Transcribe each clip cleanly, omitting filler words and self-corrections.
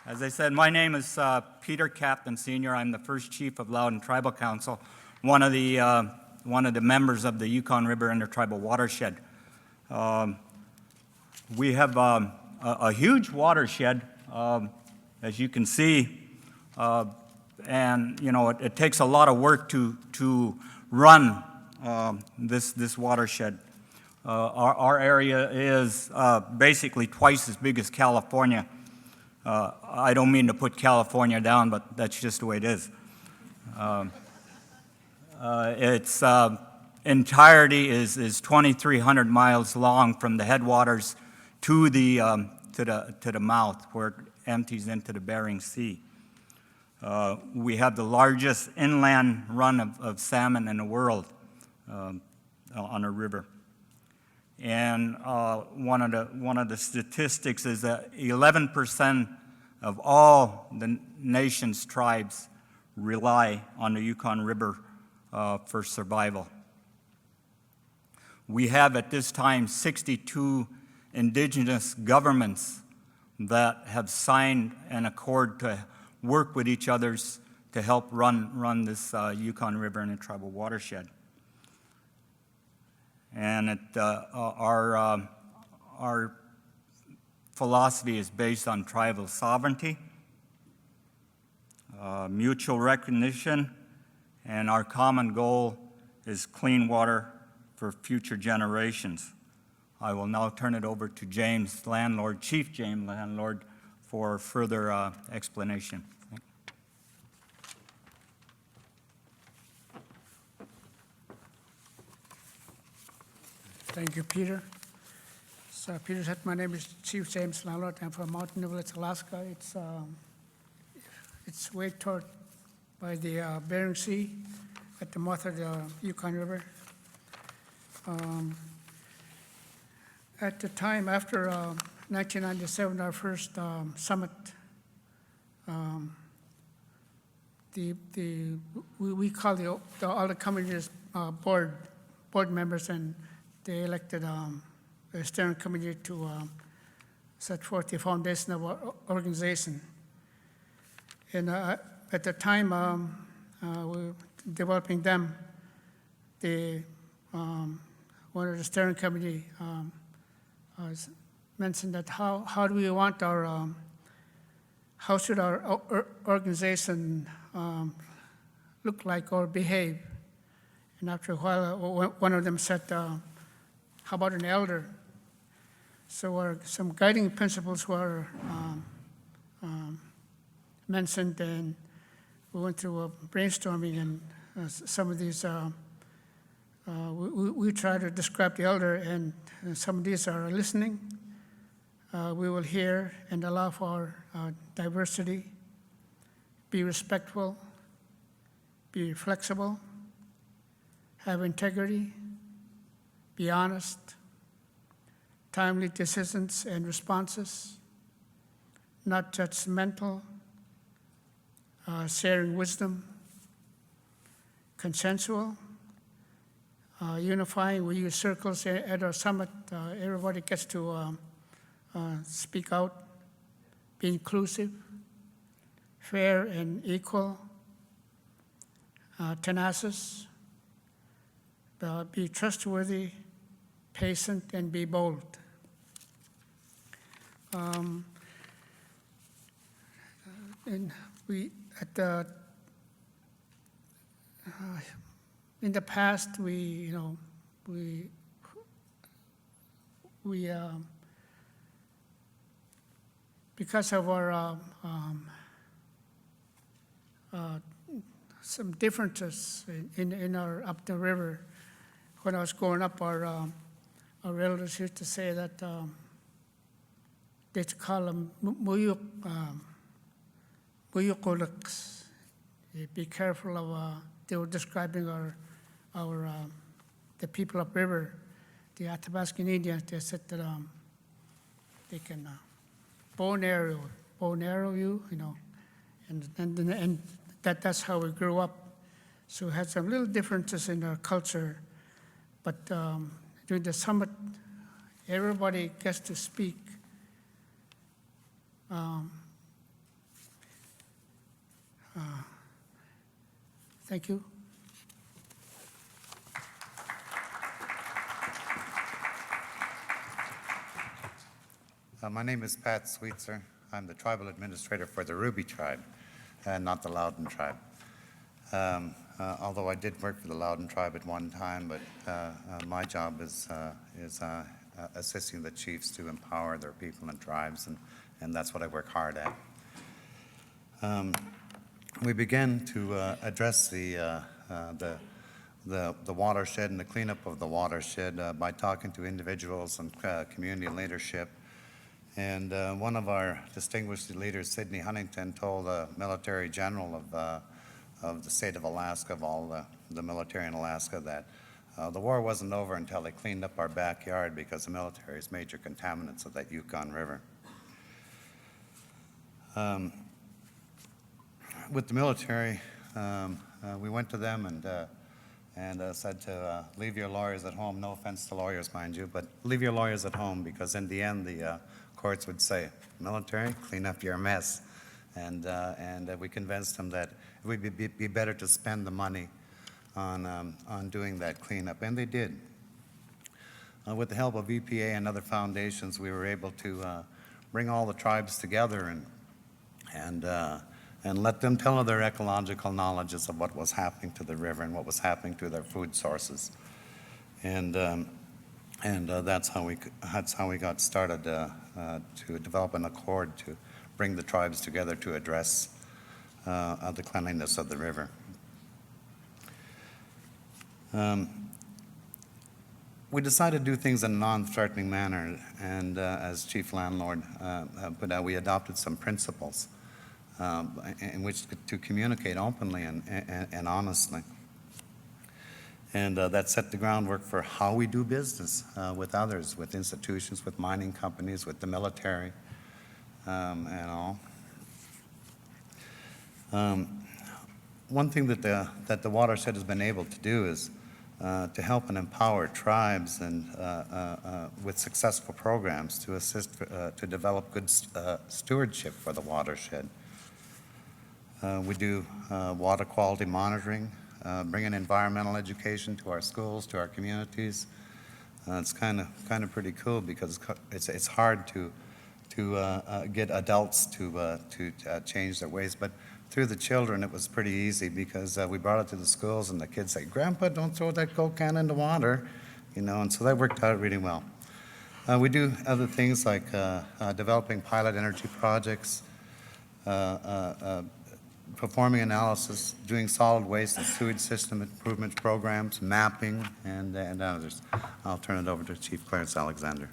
As I said, my name is Peter Captain Sr. I'm the first chief of Loudon Tribal Council, one of the members of the Yukon River Intertribal Watershed. We have a huge watershed, as you can see, and it takes a lot of work to run this watershed. Our area is basically twice as big as California. I don't mean to put California down, but that's just the way it is. Its entirety is 2,300 miles long from the headwaters to the mouth, where it empties into the Bering Sea. We have the largest inland run of salmon in the world on a river. And one of the statistics is that 11% of all the nation's tribes rely on the Yukon River for survival. We have at this time 62 indigenous governments that have signed an accord to work with each other to help run this Yukon River Intertribal Watershed. And our philosophy is based on tribal sovereignty, mutual recognition, and our common goal is clean water for future generations. I will now turn it over to James Landlord, Chief James Landlord, for further explanation. Thank you, Peter. So Peter said, my name is Chief James Landlord. I'm from Mountain Village, Alaska. It's way toward by the Bering Sea at the mouth of the Yukon River. At the time after 1997, our first summit, we call all the committees board members, and they elected a steering committee to set forth the foundation of our organization. And at the time we were developing them, one of the steering committee mentioned that how do we want how should our organization look like or behave? And after a while, one of them said, how about an elder? So some guiding principles were mentioned, and we went through a brainstorming, and some of these, we try to describe the elder, and some of these are listening. We will hear and allow for diversity, be respectful, be flexible, have integrity, be honest, timely decisions and responses, not judgmental, sharing wisdom, consensual, unifying. We use circles at our summit. Everybody gets to speak out, be inclusive, fair and equal, tenacious, be trustworthy, patient, and be bold. And we in the past, because of our some differences in our up the river. When I was growing up, our relatives used to say that they call them muyukuliks. Be careful of. They were describing the people upriver, the Athabascan Indians. They said that they can bow and arrow you, and that's how we grew up. So we had some little differences in our culture, but during the summit, everybody gets to speak Thank you. My name is Pat Sweetsir. I'm the tribal administrator for the Ruby tribe, not the Loudon tribe. Although I did work for the Loudon tribe at one time, but my job is assisting the chiefs to empower their people and tribes, and that's what I work hard at. We began to address the watershed and the cleanup of the watershed by talking to individuals and community leadership. And one of our distinguished leaders, Sidney Huntington, told the military general of the state of Alaska, of all the military in Alaska, that the war wasn't over until they cleaned up our backyard because the military is major contaminants of that Yukon River. With the military, we went to them and said to leave your lawyers at home. No offense to lawyers, mind you, but leave your lawyers at home, because in the end the courts would say, military, clean up your mess. And we convinced them that it would be better to spend the money on doing that cleanup, and they did. With the help of EPA and other foundations, we were able to bring all the tribes together and let them tell their ecological knowledges of what was happening to the river and what was happening to their food sources. And that's how we got started to develop an accord to bring the tribes together to address the cleanliness of the river. We decided to do things in a non-threatening manner, and as chief landlord, but we adopted some principles in which to communicate openly and honestly. And that set the groundwork for how we do business with others, with institutions, with mining companies, with the military, and all. One thing that the Watershed has been able to do is to help and empower tribes and with successful programs to assist to develop good stewardship for the watershed. We do water quality monitoring, bring in environmental education to our schools, to our communities. It's kind of pretty cool, because it's hard to get adults to change their ways, but through the children it was pretty easy, because we brought it to the schools and the kids say, "Grandpa, don't throw that Coke can in the water," and so that worked out really well. We do other things like developing pilot energy projects, performing analysis, doing solid waste and sewage system improvement programs, mapping, and others. I'll turn it over to Chief Clarence Alexander.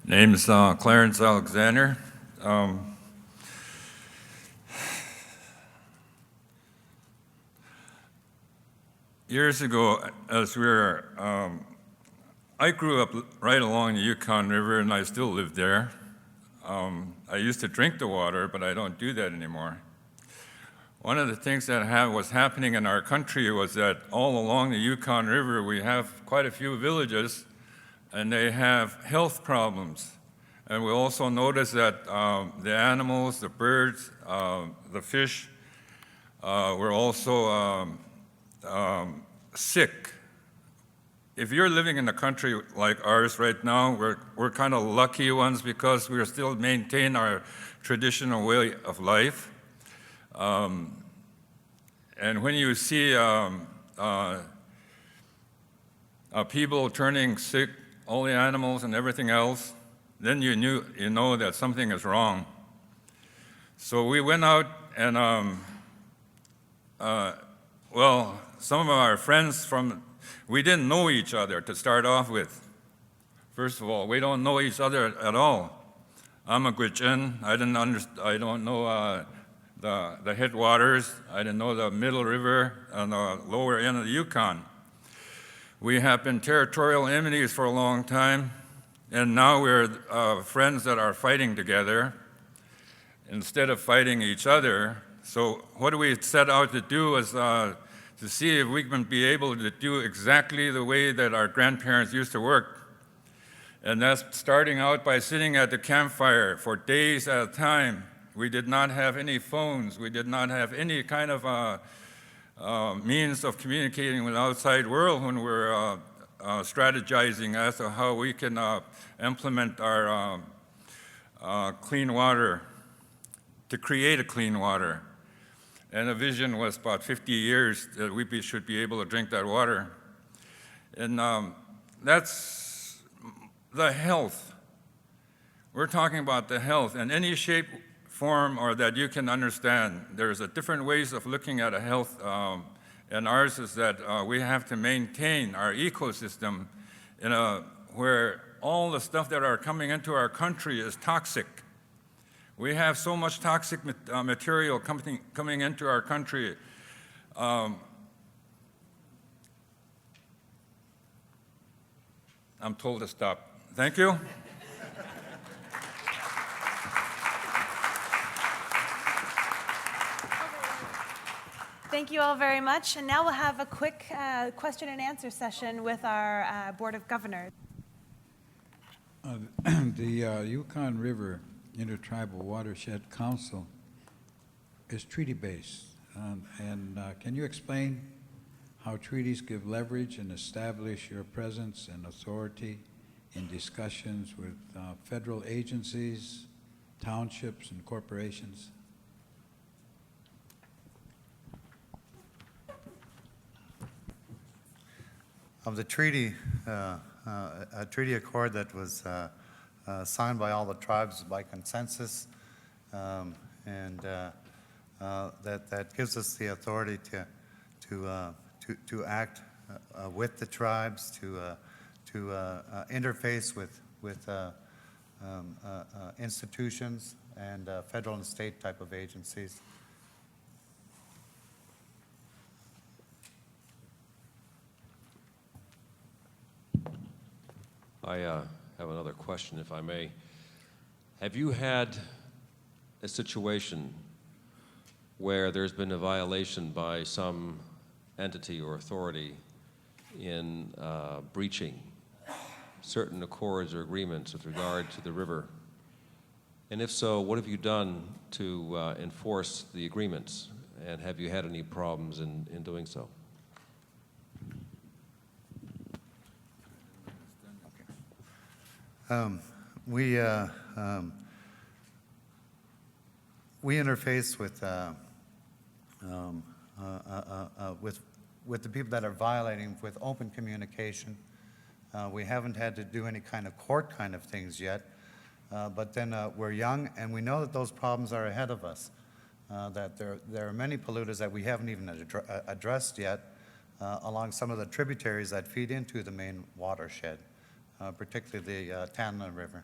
Name's Clarence Alexander. Years ago, as we were, I grew up right along the Yukon River, and I still live there. I used to drink the water, but I don't do that anymore. One of the things that was happening in our country was that all along the Yukon River, we have quite a few villages, and they have health problems. And we also noticed that the animals, the birds, the fish were also sick. If you're living in a country like ours right now, we're kind of lucky ones, because we still maintain our traditional way of life. And when you see people turning sick, all the animals and everything else, then you know that something is wrong. So we went out and, well, some of our friends we didn't know each other to start off with. First of all, we don't know each other at all. I'm a Gwich'in. I don't know the headwaters. I didn't know the middle river and the lower end of the Yukon. We have been territorial enemies for a long time, and now we're friends that are fighting together instead of fighting each other. So what we set out to do was to see if we can be able to do exactly the way that our grandparents used to work. And that's starting out by sitting at the campfire for days at a time. We did not have any phones. We did not have any kind of means of communicating with the outside world when we're strategizing as to how we can implement our clean water, to create a clean water. And the vision was about 50 years that we should be able to drink that water. And that's the health. We're talking about the health in any shape, form, or that you can understand. There's different ways of looking at a health, and ours is that we have to maintain our ecosystem where all the stuff that are coming into our country is toxic. We have so much toxic material coming into our country. I'm told to stop. Thank you. Thank you all very much. And now we'll have a quick question and answer session with our Board of Governors. The Yukon River Intertribal Watershed Council is treaty-based. Can you explain how treaties give leverage and establish your presence and authority in discussions with federal agencies, townships, and corporations? Of the treaty, a treaty accord that was signed by all the tribes by consensus, and that gives us the authority to act with the tribes, to interface with institutions and federal and state type of agencies. I have another question, if I may. Have you had a situation where there's been a violation by some entity or authority in breaching certain accords or agreements with regard to the river? And if so, what have you done to enforce the agreements? And have you had any problems in doing so? We interface with the people that are violating with open communication. We haven't had to do any kind of court kind of things yet, but then we're young and we know that those problems are ahead of us, that there are many polluters that we haven't even addressed yet along some of the tributaries that feed into the main watershed, particularly the Tanana River.